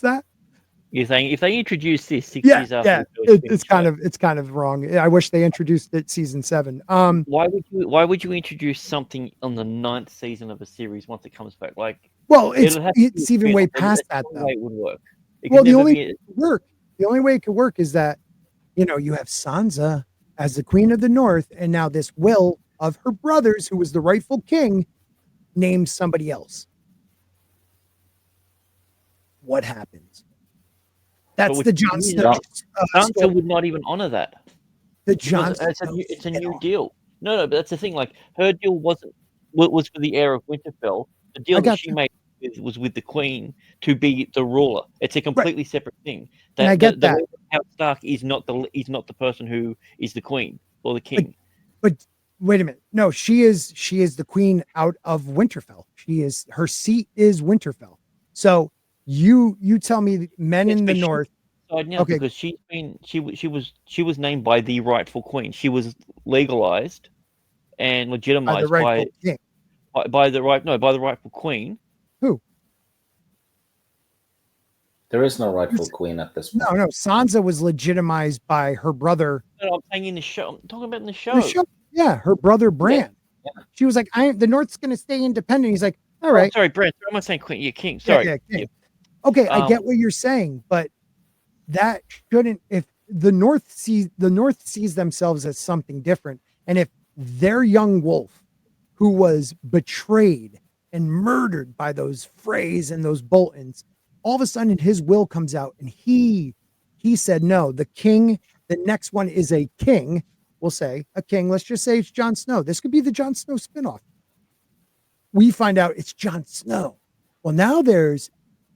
that? You're saying if they introduce this 6 years after Yeah. the first It's kind of wrong. I wish they introduced it season 7. why would you introduce something on the 9th season of a series once it comes back? Like, Well, it'll have to be a it's even way spin-off. past That's that the though. way it would work. It Well, could never be. the only way it could work is that, you have Sansa as the Queen of the North, and now this will of her brothers, who was the rightful king, names somebody else. What happens? That's the Jon Snow. Sansa would not even honor that. The Jon Snow. It's a new deal. No, but that's the thing. Like, her deal was for the heir of Winterfell. The deal that she made was with the Queen to be the ruler. It's a completely separate thing. And I get that. House Stark is not the person who is the Queen or the King. But wait a minute. No, she is the Queen out of Winterfell. Her seat is Winterfell. So you tell me, men in the North. Now, because she was named by the rightful Queen. She was legalized and legitimized by the rightful Queen. Who? There is no rightful queen at this point. No. Sansa was legitimized by her brother. No, I'm saying in the show. I'm talking about in the show. Yeah, her brother Bran. Yeah. She was like, the North's going to stay independent. He's like, all right. Sorry, Bran. I'm not saying Queen. Yeah, King. Sorry. Yeah, King. Okay, I get what you're saying, but that shouldn't. If the North sees themselves as something different, and if their young wolf, who was betrayed and murdered by those Freys and those Boltons, all of a sudden his will comes out, and he said, no, the king, the next one is a king. We'll say a king. Let's just say it's Jon Snow. This could be the Jon Snow spinoff. We find out it's Jon Snow. Well, now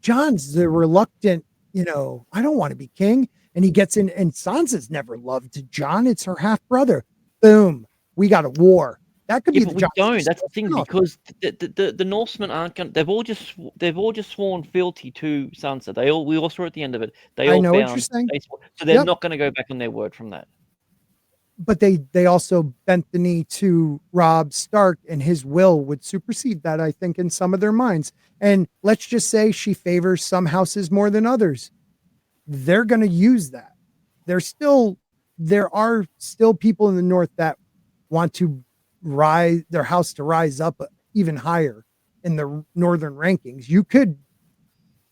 Jon's the reluctant, I don't want to be king. And he gets in, and Sansa's never loved Jon. It's her half brother. Boom. We got a war. That could be the Jon Snow. That's the thing, because the Norsemen aren't going. They've all just sworn fealty to Sansa. We all saw at the end of it. I know what you're saying. So they're not going to go back on their word from that. But they also bent the knee to Robb Stark, and his will would supersede that, I think, in some of their minds. And let's just say she favors some houses more than others. They're going to use that. There are still people in the North that want to their house to rise up even higher in the Northern rankings. You could,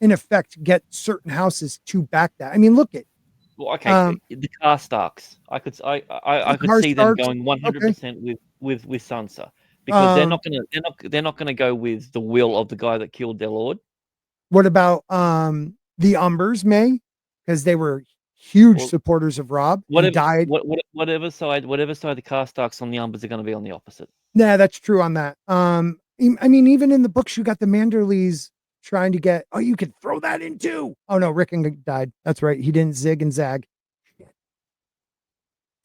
in effect, get certain houses to back that. I mean, look at. Well, okay, the Karstarks. I could see them going 100% with Sansa, because they're not gonna go with the will of the guy that killed their lord. What about the Umbers, May? Because they were huge supporters of Robb. Died. Whatever side the Karstarks on, the Umbers are going to be on the opposite. Yeah, that's true on that. I mean, even in the books, you got the Manderleys trying to get. Oh, you can throw that in too. Oh no, Rickon died. That's right. He didn't zig and zag.